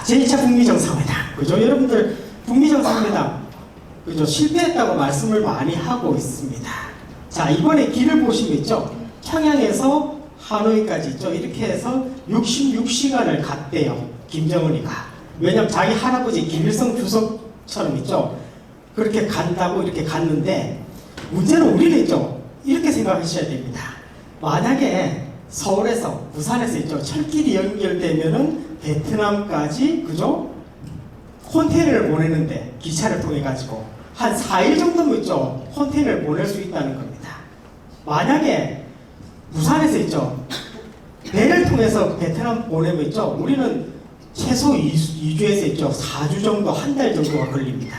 제2차 북미 정상회담, 그죠? 여러분들 북미 정상회담, 그죠? 실패했다고 말씀을 많이 하고 있습니다. 자, 이번에 길을 보시면 있죠? 평양에서 하노이까지 있죠? 이렇게 해서 66시간을 갔대요, 김정은이가. 왜냐면 자기 할아버지 김일성 주석처럼 있죠? 그렇게 간다고 이렇게 갔는데, 문제는 우리는 있죠? 이렇게 생각하셔야 됩니다. 만약에 서울에서, 부산에서 있죠? 철길이 연결되면은 베트남까지, 그죠? 컨테이너를 보내는데, 기차를 통해가지고, 한 4일 정도면 있죠? 컨테이너를 보낼 수 있다는 겁니다. 만약에, 부산에서 있죠? 배를 통해서 베트남 보내면 있죠? 우리는 최소 2주에서 있죠? 4주 정도, 한 달 정도가 걸립니다.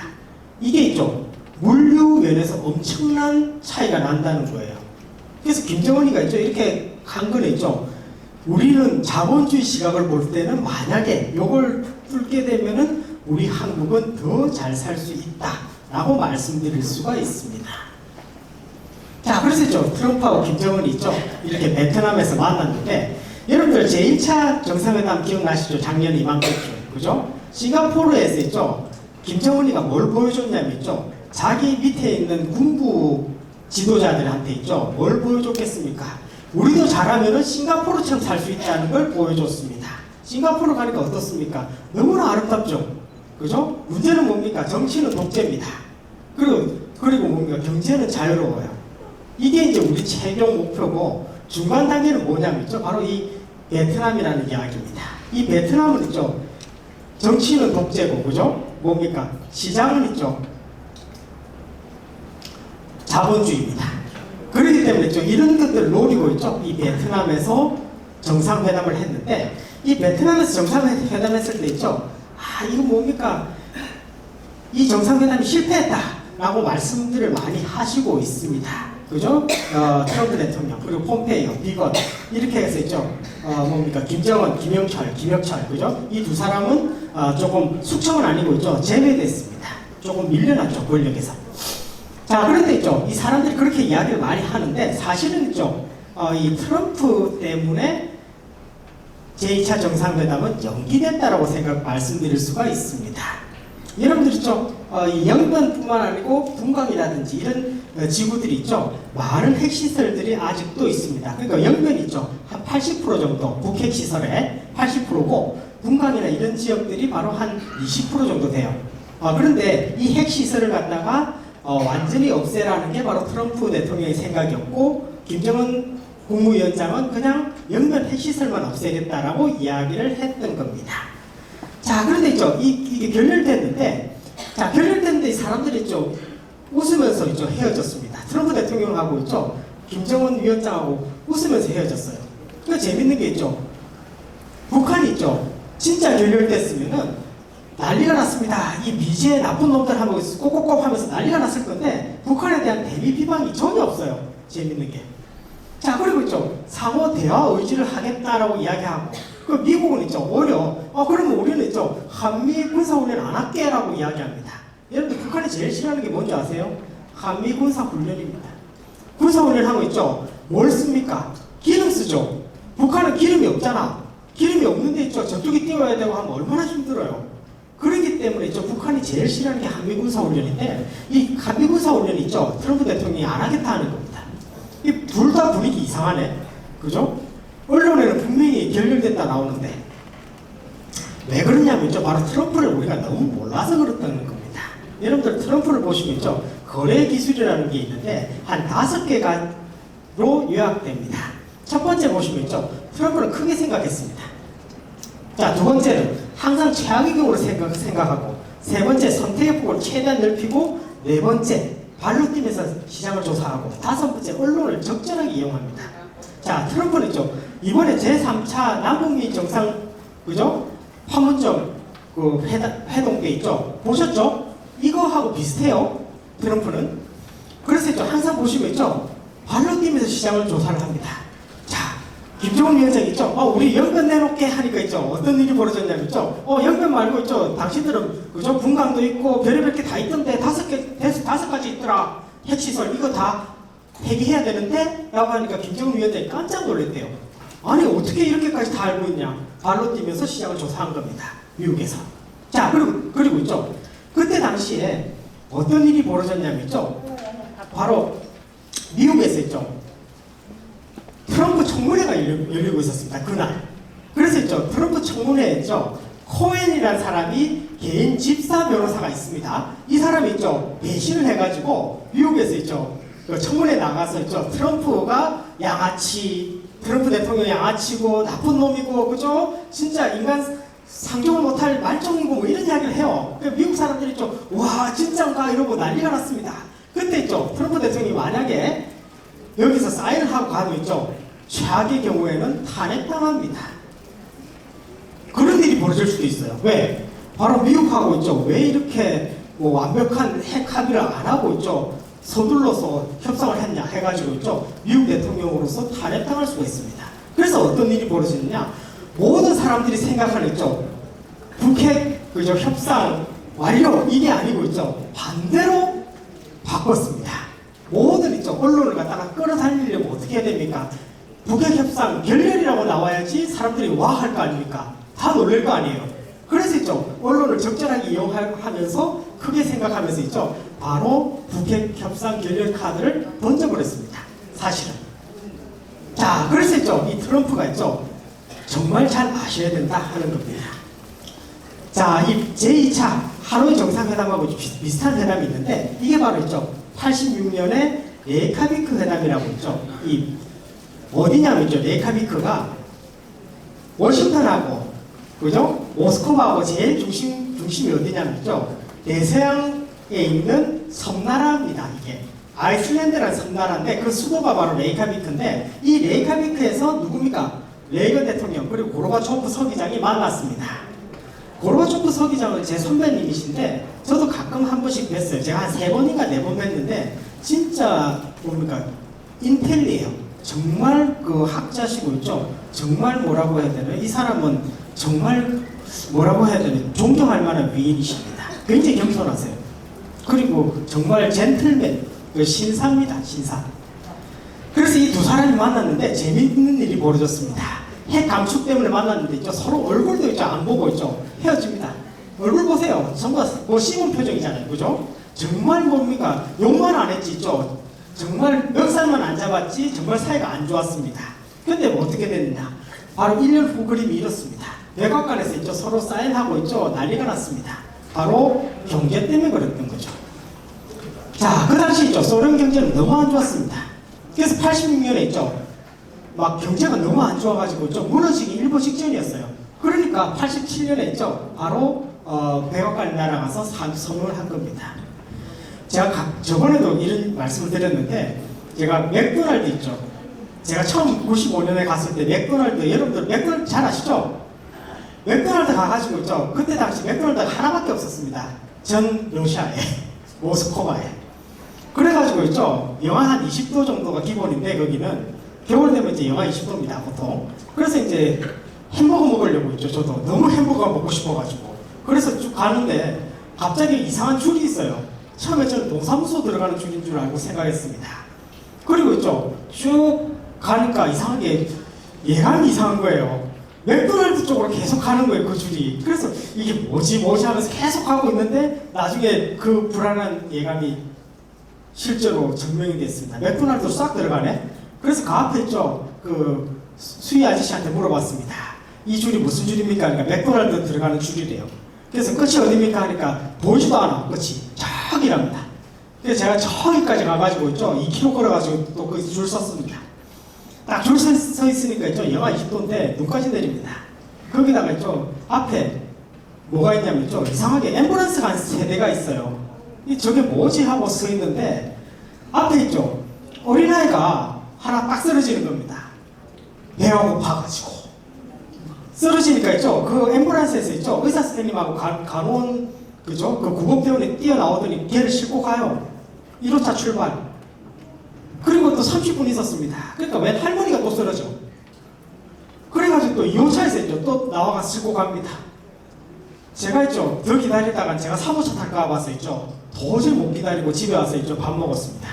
이게 있죠? 물류 면에서 엄청난 차이가 난다는 거예요. 그래서 김정은이가 있죠? 이렇게 간 거는 있죠? 우리는 자본주의 시각을 볼 때는 만약에 이걸 뚫게 되면은 우리 한국은 더 잘 살 수 있다라고 말씀드릴 수가 있습니다. 자, 그래서 있죠? 트럼프하고 김정은이 있죠? 이렇게 베트남에서 만났는데, 여러분들 제1차 정상회담 기억나시죠? 작년 이맘때쯤, 그죠? 싱가포르에서 있죠? 김정은이가 뭘 보여줬냐면 있죠? 자기 밑에 있는 군부 지도자들한테 있죠? 뭘 보여줬겠습니까? 우리도 잘하면은 싱가포르처럼 살 수 있다는 걸 보여줬습니다. 싱가포르 가니까 어떻습니까? 너무나 아름답죠? 그죠? 문제는 뭡니까? 정치는 독재입니다. 그리고 뭡니까? 경제는 자유로워요. 이게 이제 우리 최종 목표고, 중간 단계는 뭐냐면 있죠? 바로 이 베트남이라는 이야기입니다. 이 베트남은 있죠? 정치는 독재고, 그죠? 뭡니까? 시장은 있죠? 자본주의입니다. 그렇기 때문에 있죠? 이런 것들을 노리고 있죠? 이 베트남에서 정상회담을 했는데, 이 베트남에서 정상회담 했을 때 있죠? 아, 이거 뭡니까? 이 정상회담이 실패했다라고 말씀들을 많이 하시고 있습니다. 그죠? 트럼프 대통령, 그리고 폼페이오, 비건, 이렇게 해서 있죠? 뭡니까? 김정은, 김영철, 그죠? 이 두 사람은 조금 숙청은 아니고 있죠? 제외됐습니다. 조금 밀려났죠, 권력에서. 자, 그런데 있죠? 이 사람들이 그렇게 이야기를 많이 하는데, 사실은 있죠? 이 트럼프 때문에 제2차 정상회담은 연기됐다라고 말씀드릴 수가 있습니다. 여러분들 있죠? 이 영변뿐만 아니고 분광이라든지 이런 지구들이 있죠? 많은 핵시설들이 아직도 있습니다. 그러니까 영변 있죠? 한 80% 정도, 북핵시설의 80%고, 분광이나 이런 지역들이 바로 한 20% 정도 돼요. 그런데 이 핵시설을 갖다가 완전히 없애라는 게 바로 트럼프 대통령의 생각이었고, 김정은 국무위원장은 그냥 영변 핵시설만 없애겠다라고 이야기를 했던 겁니다. 자, 그런데 있죠? 이게 결렬됐는데, 자, 결렬됐는데 이 사람들이 있죠? 웃으면서 있죠? 헤어졌습니다. 트럼프 대통령하고 있죠? 김정은 위원장하고 웃으면서 헤어졌어요. 그 재밌는 게 있죠? 북한이 있죠? 진짜 결렬됐으면은 난리가 났습니다. 이 미제 나쁜 놈들 하고 꼭꼭꼭 하면서 난리가 났을 건데, 북한에 대한 대미 비방이 전혀 없어요. 재밌는 게. 자, 그리고 있죠? 상호 대화 의지를 하겠다라고 이야기하고, 그 미국은 있죠? 오히려, 그러면 우리는 있죠? 한미 군사훈련 안 할게라고 이야기합니다. 여러분들 북한이 제일 싫어하는 게 뭔지 아세요? 한미 군사훈련입니다. 군사훈련 하고 있죠? 뭘 씁니까? 기름 쓰죠? 북한은 기름이 없잖아. 기름이 없는데 있죠? 저쪽에 띄워야 되고 하면 얼마나 힘들어요. 그렇기 때문에 있죠? 북한이 제일 싫어하는 게 한미 군사훈련인데, 이 한미 군사훈련이 있죠? 트럼프 대통령이 안 하겠다 하는 겁니다. 이 둘 다 분위기 이상하네. 그죠? 언론에는 분명히 결렬됐다 나오는데, 왜 그러냐면 있죠? 바로 트럼프를 우리가 너무 몰라서 그렇다는 겁니다. 여러분들 트럼프를 보시면 있죠? 거래 기술이라는 게 있는데 한 5개가로 요약됩니다. 첫 번째 보시면 있죠? 트럼프는 크게 생각했습니다. 자, 두 번째는 항상 최악의 경우를 생각하고, 세 번째 선택의 폭을 최대한 넓히고, 네 번째 발로 뛰면서 시장을 조사하고, 다섯 번째 언론을 적절하게 이용합니다. 자, 트럼프는 있죠? 이번에 제3차 남북미 정상, 그죠? 판문점 그 회동때 있죠? 보셨죠? 이거하고 비슷해요. 트럼프는. 그래서 있죠? 항상 보시면 있죠? 발로 뛰면서 시장을 조사를 합니다. 자, 김정은 위원장 있죠? 우리 영변 내놓게 하니까 있죠? 어떤 일이 벌어졌냐면 있죠? 영변 말고 있죠? 당신들은 그죠? 분광도 있고 별의별 게 다 있던데 다섯 가지 있더라. 핵시설 이거 다 폐기해야 되는데? 라고 하니까 김정은 위원장이 깜짝 놀랐대요. 아니 어떻게 이렇게까지 다 알고 있냐? 발로 뛰면서 시장을 조사한 겁니다. 미국에서. 자, 그리고 있죠. 그때 당시에 어떤 일이 벌어졌냐면 있죠. 바로 미국에서 있죠. 트럼프 청문회가 열리고 있었습니다. 그날. 그래서 있죠. 트럼프 청문회에 있죠. 코엔이라는 사람이 개인 집사 변호사가 있습니다. 이 사람이 있죠. 배신을 해가지고 미국에서 있죠. 그 청문회 나가서 있죠. 트럼프가 양아치, 트럼프 대통령 양아치고 나쁜 놈이고 그죠? 진짜 인간 상종을 못할 말종이고 뭐 이런 이야기를 해요. 미국 사람들이 있죠. 와 진짜인가 이러고 난리가 났습니다. 그때 있죠. 트럼프 대통령이 만약에 여기서 사인을 하고 가도 있죠. 최악의 경우에는 탄핵당합니다. 그런 일이 벌어질 수도 있어요. 왜? 바로 미국하고 있죠. 왜 이렇게 뭐 완벽한 핵 합의를 안 하고 있죠. 서둘러서 협상을 했냐 해가지고 있죠. 미국 대통령으로서 탄핵당할 수가 있습니다. 그래서 어떤 일이 벌어지느냐? 모든 사람들이 생각하는 있죠. 북핵 그죠 협상 완료 이게 아니고 있죠. 반대로 바꿨습니다. 모든 있죠. 언론을 갖다가 끌어당기려면 어떻게 해야 됩니까? 북핵 협상 결렬이라고 나와야지 사람들이 와 할 거 아닙니까? 다 놀랄 거 아니에요. 그래서 있죠. 언론을 적절하게 이용하면서 크게 생각하면서 있죠. 바로 북핵 협상 결렬 카드를 던져버렸습니다. 사실은. 자, 그래서 있죠. 이 트럼프가 있죠. 정말 잘 아셔야 된다 하는 겁니다. 자, 이 제2차 하노이 정상회담하고 비슷한 회담이 있는데 이게 바로 있죠. 86년에 레이카비크 회담이라고 있죠. 이 어디냐면 있죠. 레이카비크가 워싱턴하고 그죠? 모스크바하고 제일 중심이 어디냐면 있죠. 대서양에 있는 섬나라입니다. 이게 아이슬란드라는 섬나라인데 그 수도가 바로 레이카비크인데 이 레이카비크에서 누굽니까? 레이건 대통령 그리고 고르바초프 서기장이 만났습니다. 고르바초프 서기장은 제 선배님이신데 저도 가끔 한 번씩 뵀어요. 제가 한 3번인가 4번 뵀는데 진짜 뭡니까? 인텔리예요. 정말 그 학자시고 있죠. 정말 뭐라고 해야 되나? 이 사람은 정말 뭐라고 해야 되나? 존경할 만한 위인이십니다. 굉장히 겸손하세요. 그리고 정말 젠틀맨, 그 신사입니다. 신사. 그래서 이 두 사람이 만났는데 재밌는 일이 벌어졌습니다. 핵 감축 때문에 만났는데 있죠. 서로 얼굴도 있죠. 안 보고 있죠. 헤어집니다. 얼굴 보세요. 전부 뭐 씹은 표정이잖아요. 그죠? 정말 뭡니까? 욕만 안 했지 있죠. 정말 멱살만 안 잡았지 정말 사이가 안 좋았습니다. 근데 뭐 어떻게 됐느냐? 바로 1년 후 그림이 이렇습니다. 백악관에서 있죠. 서로 사인하고 있죠. 난리가 났습니다. 바로 경제 때문에 그랬던 거죠. 자, 그 당시 있죠. 소련 경제는 너무 안 좋았습니다. 그래서 86년에 있죠. 막 경제가 너무 안 좋아가지고 좀 무너지기 일보 직전이었어요. 그러니까 87년에 있죠. 바로 백악관에 날아가서 선언을 한 겁니다. 제가 저번에도 이런 말씀을 드렸는데 제가 맥도날드 있죠. 제가 처음 95년에 갔을 때 맥도날드 여러분들 맥도날드 잘 아시죠? 맥도날드 가가지고 있죠. 그때 당시 맥도날드가 하나밖에 없었습니다. 전 러시아에 모스크바에. 그래가지고 있죠. 영하 한 20도 정도가 기본인데 거기는 겨울 되면 이제 영하 20도입니다 보통. 그래서 이제 햄버거 먹으려고 있죠. 저도 너무 햄버거가 먹고 싶어가지고. 그래서 쭉 가는데 갑자기 이상한 줄이 있어요. 처음에 저는 동사무소 들어가는 줄인 줄 알고 생각했습니다. 그리고 있죠. 쭉 가니까 이상하게 예감이 이상한 거예요. 맥도날드 쪽으로 계속 가는 거예요. 그 줄이. 그래서 이게 뭐지 하면서 계속 가고 있는데 나중에 그 불안한 예감이 실제로 증명이 됐습니다. 맥도날드로 싹 들어가네. 그래서 그 앞에 있죠. 그 수희 아저씨한테 물어봤습니다. 이 줄이 무슨 줄입니까? 그러니까 맥도날드 들어가는 줄이래요. 그래서 끝이 어디입니까? 하니까 보이지도 않아. 끝이. 저기랍니다. 그래서 제가 저기까지 가가지고 있죠. 2km 걸어가지고 또 그 줄 섰습니다. 딱 줄 서 있으니까 있죠. 영하 20도인데 눈까지 내립니다. 거기다가 있죠. 앞에 뭐가 있냐면 있죠. 이상하게 앰뷸런스가 한 3대가 있어요. 저게 뭐지 하고 서 있는데 앞에 있죠. 어린아이가 하나 딱 쓰러지는 겁니다. 배가 고파가지고. 쓰러지니까 있죠. 그 앰뷸런스에서 있죠. 의사 선생님하고 간호원 그죠? 그 구급대원이 뛰어나오더니 걔를 싣고 가요. 1호차 출발. 그리고 또 30분 있었습니다. 그러니까 웬 할머니가 또 쓰러져. 그래가지고 또 2호차에서 있죠. 또 나와가 싣고 갑니다. 제가 있죠. 더 기다리다가 제가 3호차 탈까 봐서 있죠. 도저히 못 기다리고 집에 와서 있죠. 밥 먹었습니다.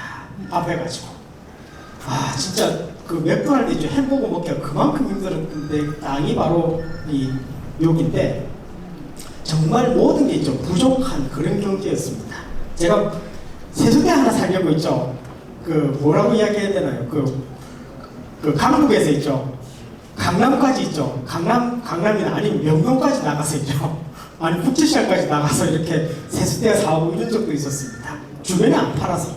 밥해가지고. 아, 진짜 그 맥도날드 있죠. 햄버거 먹기가 그만큼 힘들었는데 땅이 바로 이 여기인데 정말 모든 게 있죠. 부족한 그런 경제였습니다. 제가 세수대 하나 살려고 있죠. 그 뭐라고 이야기해야 되나요? 그 강북에서 있죠. 강남까지 있죠. 강남이나 아니면 명동까지 나가서 있죠. 아니 국제시장까지 나가서 이렇게 세수대가 사오고 이런 적도 있었습니다. 주변에 안 팔아서.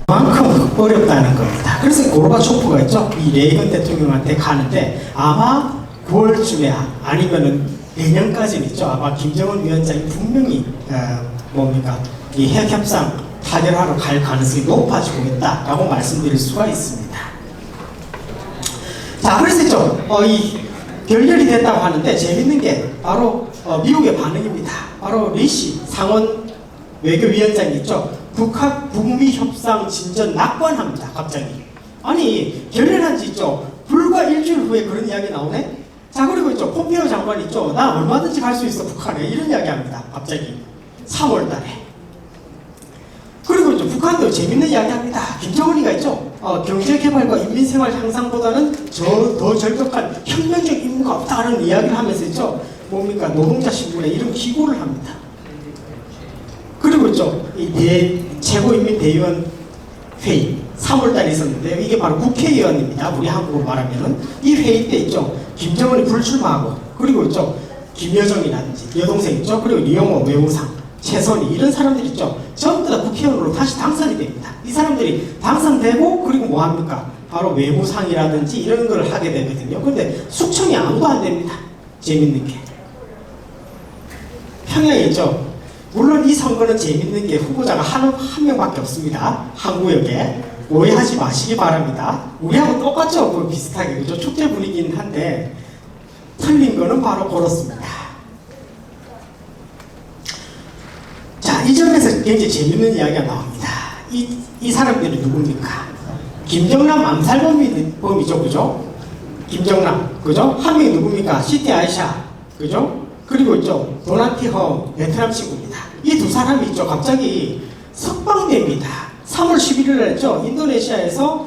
그만큼 어렵다는 겁니다. 그래서 고르바초프가 있죠. 이 레이건 대통령한테 가는데 아마 9월쯤에 아니면은 내년까지는 있죠. 아마 김정은 위원장이 분명히 이 핵협상 타결하러 갈 가능성이 높아지고 있다라고 말씀드릴 수가 있습니다. 자, 그래서 있죠. 이 결렬이 됐다고 하는데 재밌는 게 바로 미국의 반응입니다. 바로 리시 상원 외교위원장이 있죠. 북미 협상 진전 낙관합니다. 갑자기. 아니 결렬한 지 있죠. 불과 일주일 후에 그런 이야기 나오네. 자, 그리고 있죠. 폼페이오 장관 있죠. 나 얼마든지 갈 수 있어 북한에 이런 이야기 합니다. 갑자기 3월달에. 그리고 있죠. 북한도 재밌는 이야기 합니다. 김정은이가 있죠. 경제개발과 인민생활 향상보다는 더 절벽한 혁명적 임무가 없다는 이야기를 하면서 있죠. 노동자 신분에 이런 기고를 합니다. 그리고 있죠. 이 최고인민대의원 회의 3월달에 있었는데 이게 바로 국회의원입니다. 우리 한국으로 말하면은 이 회의 때 있죠. 김정은이 불출마하고 그리고 있죠. 김여정이라든지 여동생 있죠. 그리고 리용호 외무상 최선희 이런 사람들 있죠. 전부 다 국회의원으로 다시 당선이 됩니다. 이 사람들이 당선되고 그리고 뭐 합니까? 바로 외무상이라든지 이런 걸 하게 되거든요. 그런데 숙청이 아무도 안 됩니다. 재밌는 게 평양에 있죠. 물론 이 선거는 재밌는 게 후보자가 한 명밖에 없습니다. 한 구역에. 오해하지 마시기 바랍니다. 우리하고 똑같죠? 뭐 비슷하게. 그죠? 축제 분위기긴 한데 틀린 거는 바로 그렇습니다. 자, 이 점에서 굉장히 재밌는 이야기가 나옵니다. 이 사람들이 누굽니까? 김정남 암살범이죠. 그죠? 김정남. 그죠? 한 명이 누굽니까? 시티 아이샤. 그죠? 그리고 있죠. 도나티 험 베트남 친구입니다. 이 두 사람이 있죠. 갑자기 석방됩니다. 3월 11일에 했죠. 인도네시아에서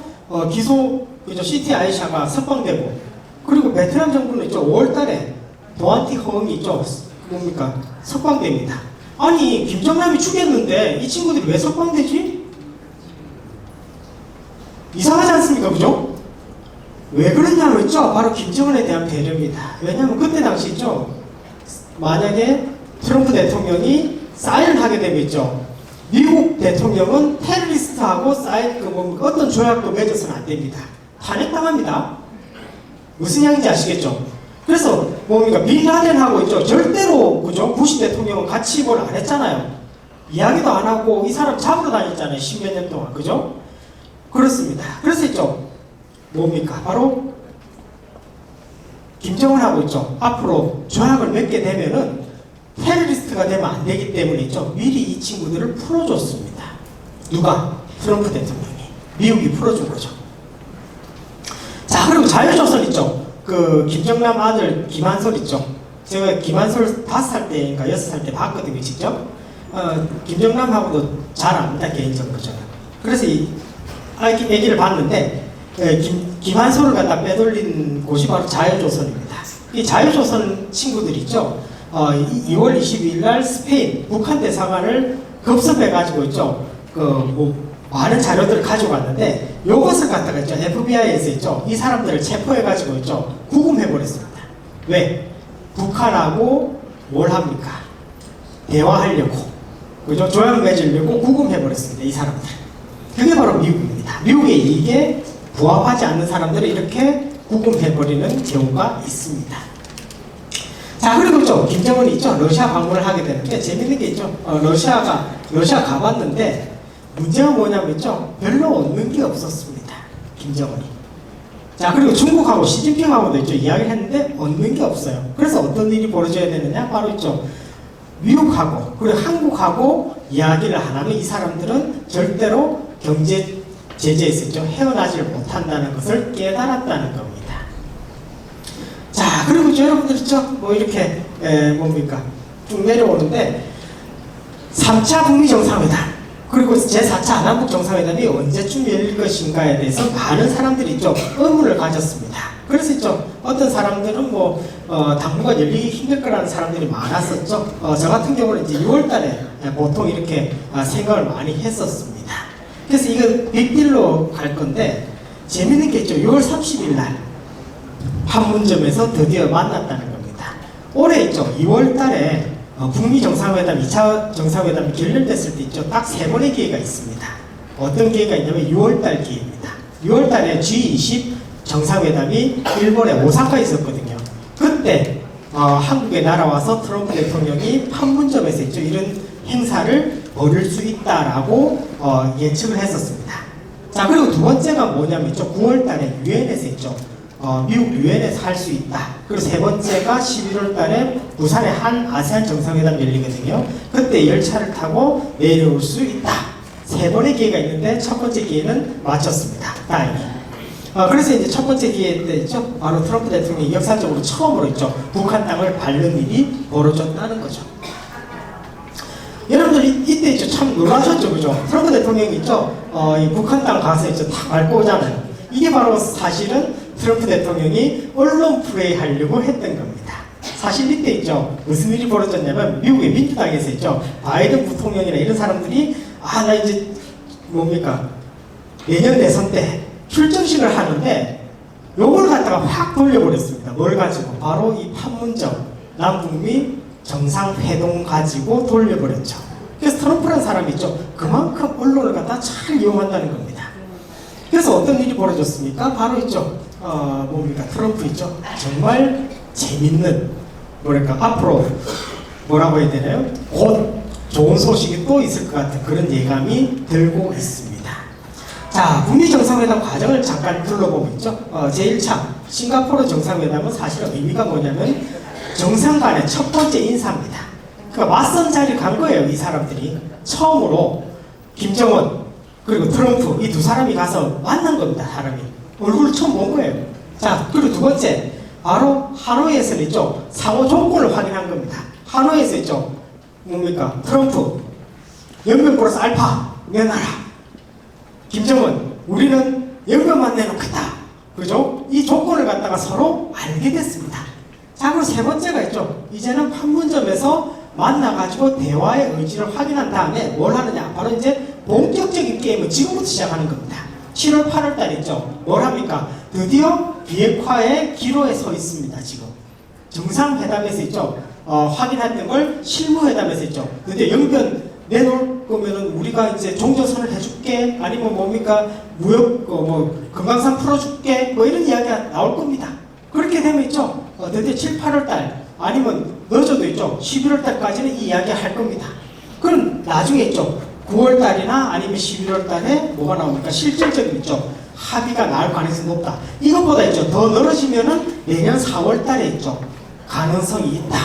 그죠. 시티 아이샤가 석방되고 그리고 베트남 정부는 있죠. 5월달에 도나티 험이 있죠. 뭡니까? 석방됩니다. 아니 김정남이 죽였는데 이 친구들이 왜 석방되지? 이상하지 않습니까? 그죠? 왜 그러냐고 했죠. 바로 김정은에 대한 배려입니다. 왜냐하면 그때 당시 있죠. 만약에 트럼프 대통령이 사인을 하게 되면 있죠. 미국 대통령은 테러리스트하고 어떤 조약도 맺어서는 안 됩니다. 탄핵당합니다. 무슨 이야기인지 아시겠죠? 그래서 빈 라덴하고 있죠. 절대로 그죠? 부시 대통령은 같이 뭘 안 했잖아요. 이야기도 안 하고 이 사람 잡으러 다녔잖아요. 10몇 년 동안. 그죠? 그렇습니다. 그래서 있죠. 바로 김정은하고 있죠. 앞으로 조약을 맺게 되면은 테러리스트가 되면 안 되기 때문에 있죠. 미리 이 친구들을 풀어줬습니다. 누가? 트럼프 대통령이. 미국이 풀어준 거죠. 자, 그리고 자유조선 있죠. 그 김정남 아들 김한솔 있죠. 제가 김한솔 5살 때인가 6살 때 봤거든요. 직접. 김정남하고도 잘 압니다. 개인적으로 저는. 그래서 이 아기를 봤는데 김한솔을 갖다 빼돌린 곳이 바로 자유조선입니다. 이 자유조선 친구들 있죠. 2월 22일 날 스페인 북한 대사관을 급습해가지고 있죠. 많은 자료들을 가지고 왔는데 이것을 갖다가 있죠. FBI에서 있죠. 이 사람들을 체포해가지고 있죠. 구금해버렸습니다. 왜? 북한하고 뭘 합니까? 대화하려고. 그죠? 조약 맺으려고 구금해버렸습니다. 이 사람들. 그게 바로 미국입니다. 미국의 이익에 부합하지 않는 사람들을 이렇게 구금해버리는 경우가 있습니다. 자, 그리고 있죠. 김정은이 있죠. 러시아 방문을 하게 되는데 재밌는 게 있죠. 러시아 가봤는데 문제가 뭐냐면 있죠. 별로 얻는 게 없었습니다. 김정은이. 자, 그리고 중국하고 시진핑하고도 있죠. 이야기를 했는데 얻는 게 없어요. 그래서 어떤 일이 벌어져야 되느냐? 바로 있죠. 미국하고 그리고 한국하고 이야기를 안 하면 이 사람들은 절대로 경제 제재에서 있죠. 헤어나지를 못한다는 것을 깨달았다는 겁니다. 자, 그리고 여러분들 있죠. 이렇게 쭉 내려오는데 3차 북미 정상회담. 그리고 제4차 안한국 정상회담이 언제쯤 열릴 것인가에 대해서 많은 사람들이 좀 의문을 가졌습니다. 그래서 좀 어떤 사람들은 당분간 열리기 힘들 거라는 사람들이 많았었죠. 저 같은 경우는 이제 6월 달에 보통 이렇게 생각을 많이 했었습니다. 그래서 이거 빅딜로 갈 건데 재밌는 게 있죠. 6월 30일 날 판문점에서 드디어 만났다는 겁니다. 올해 있죠. 2월 달에 북미 정상회담, 2차 정상회담이 결렬됐을 때 있죠. 딱 3번의 기회가 있습니다. 어떤 기회가 있냐면 6월달 기회입니다. 6월달에 G20 정상회담이 일본의 오사카에 있었거든요. 그때 한국에 날아와서 트럼프 대통령이 판문점에서 있죠. 이런 행사를 벌일 수 있다라고 예측을 했었습니다. 자, 그리고 두 번째가 뭐냐면 있죠. 9월달에 유엔에서 있죠. 미국 유엔에서 할 수 있다. 그리고 세 번째가 11월 달에 부산에 한 아세안 정상회담 열리거든요. 그때 열차를 타고 내려올 수 있다. 3번의 기회가 있는데 첫 번째 기회는 마쳤습니다. 다행히. 그래서 이제 첫 번째 기회 때 있죠. 바로 트럼프 대통령이 역사적으로 처음으로 있죠. 북한 땅을 밟는 일이 벌어졌다는 거죠. 여러분들 이때 있죠. 참 놀라셨죠. 그죠? 트럼프 대통령이 있죠. 이 북한 땅 가서 있죠. 다 밟고 오잖아요. 이게 바로 사실은 트럼프 대통령이 언론 플레이 하려고 했던 겁니다. 사실 이때 있죠. 무슨 일이 벌어졌냐면 미국의 민주당에서 있죠. 바이든 부통령이나 이런 사람들이 나 이제 내년 대선 때 출정식을 하는데 요걸 갖다가 확 돌려버렸습니다. 뭘 가지고? 바로 이 판문점 남북미 정상회동 가지고 돌려버렸죠. 그래서 트럼프라는 사람이 있죠. 그만큼 언론을 갖다 잘 이용한다는 겁니다. 그래서 어떤 일이 벌어졌습니까? 바로 있죠. 트럼프 있죠. 정말 재밌는 앞으로 뭐라고 해야 되나요? 곧 좋은 소식이 또 있을 것 같은 그런 예감이 들고 있습니다. 자, 북미 정상회담 과정을 잠깐 둘러보고 있죠. 제1차 싱가포르 정상회담은 사실 의미가 뭐냐면 정상 간의 첫 번째 인사입니다. 그러니까 맞선 자리에 간 거예요. 이 사람들이 처음으로 김정은 그리고 트럼프 이 두 사람이 가서 만난 겁니다. 사람이 얼굴을 처음 본 거예요. 자, 그리고 두 번째 바로 하노이에서 있죠. 상호 조건을 확인한 겁니다. 하노이에서 있죠. 트럼프 연변 플러스 알파 내놔라. 김정은 우리는 연변만 내놓겠다. 그죠? 이 조건을 갖다가 서로 알게 됐습니다. 자, 그리고 세 번째가 있죠. 이제는 판문점에서 만나가지고 대화의 의지를 확인한 다음에 뭘 하느냐. 바로 이제 본격적인 게임은 지금부터 시작하는 겁니다. 7월, 8월 달 있죠. 뭘 합니까? 드디어 비핵화의 기로에 서 있습니다. 지금 정상회담에서 있죠. 확인했던 걸 실무회담에서 있죠. 드디어 영변 내놓을 거면은 우리가 이제 종전선을 해줄게. 아니면 무역 금강산 풀어줄게. 이런 이야기가 나올 겁니다. 그렇게 되면 있죠. 드디어 7, 8월 달 아니면 늦어도 있죠. 11월 달까지는 이 이야기 할 겁니다. 그럼 나중에 있죠. 9월 달이나 아니면 11월 달에 뭐가 나옵니까? 실질적인 있죠. 합의가 나올 가능성이 높다. 이것보다 있죠. 더 늘어지면은 내년 4월 달에 있죠. 가능성이 있다.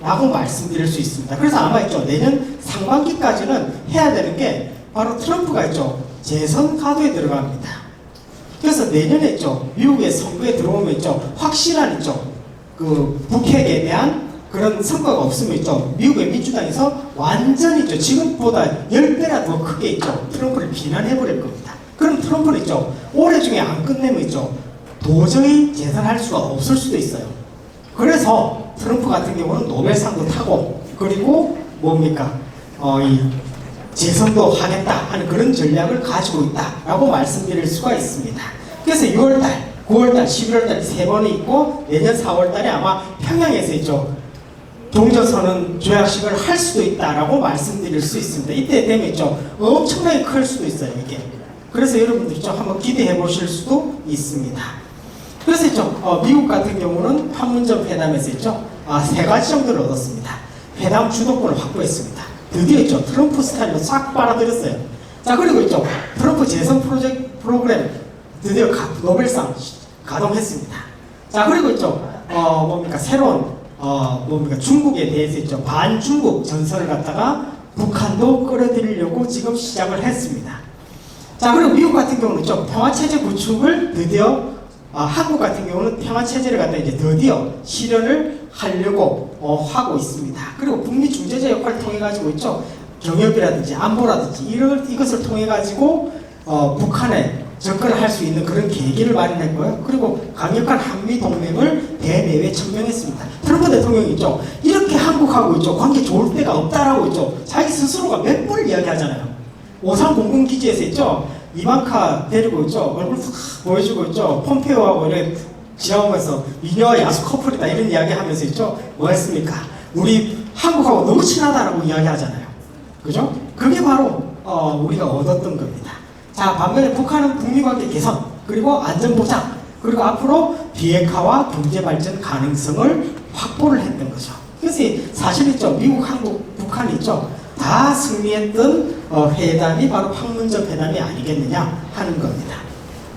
라고 말씀드릴 수 있습니다. 그래서 아마 있죠. 내년 상반기까지는 해야 되는 게 바로 트럼프가 있죠. 재선 카드에 들어갑니다. 그래서 내년에 있죠. 미국의 선거에 들어오면 있죠. 확실한 있죠. 북핵에 대한 그런 성과가 없으면 있죠. 미국의 민주당에서 완전히 있죠. 지금보다 10배나 더 크게 있죠. 트럼프를 비난해버릴 겁니다. 그럼 트럼프는 있죠. 올해 중에 안 끝내면 있죠. 도저히 재선할 수가 없을 수도 있어요. 그래서 트럼프 같은 경우는 노벨상도 타고 그리고 이 재선도 하겠다 하는 그런 전략을 가지고 있다라고 말씀드릴 수가 있습니다. 그래서 6월달, 9월달, 11월달 세 번이 있고 내년 4월달에 아마 평양에서 있죠. 종전선언 조약식을 할 수도 있다라고 말씀드릴 수 있습니다. 이때 되면 있죠. 엄청나게 클 수도 있어요. 이게. 그래서 여러분들이 좀 한번 기대해 보실 수도 있습니다. 그래서 있죠. 미국 같은 경우는 판문점 회담에서 있죠. 3가지 정도를 얻었습니다. 회담 주도권을 확보했습니다. 드디어 있죠. 트럼프 스타일로 싹 빨아들였어요. 자, 그리고 있죠. 트럼프 재선 프로그램 드디어 노벨상 가동했습니다. 자, 그리고 있죠. 새로운 중국에 대해서 있죠. 반중국 전선을 갖다가 북한도 끌어들이려고 지금 시작을 했습니다. 자, 그리고 미국 같은 경우는 좀 평화체제 구축을 드디어 한국 같은 경우는 평화체제를 갖다 이제 드디어 실현을 하려고 하고 있습니다. 그리고 북미 중재자 역할을 통해 가지고 있죠. 경협이라든지 안보라든지 이것을 통해 가지고 북한에 접근을 할 수 있는 그런 계기를 마련했고요. 그리고 강력한 한미 동맹을 대내외에 천명했습니다. 트럼프 대통령이 있죠. 이렇게 한국하고 있죠. 관계 좋을 때가 없다라고 있죠. 자기 스스로가 몇 번을 이야기하잖아요. 오산 공군기지에서 있죠. 이방카 데리고 있죠. 얼굴 싹 보여주고 있죠. 폼페오하고 이렇게 지나오면서 미녀와 야수 커플이다 이런 이야기 하면서 있죠. 뭐 했습니까? 우리 한국하고 너무 친하다라고 이야기하잖아요. 그죠? 그게 바로 우리가 얻었던 겁니다. 자, 반면에 북한은 북미관계 개선, 그리고 안전보장, 그리고 앞으로 비핵화와 경제발전 가능성을 확보를 했던 거죠. 그래서 사실 있죠. 미국, 한국, 북한이 있죠. 다 승리했던 회담이 바로 판문점 회담이 아니겠느냐 하는 겁니다.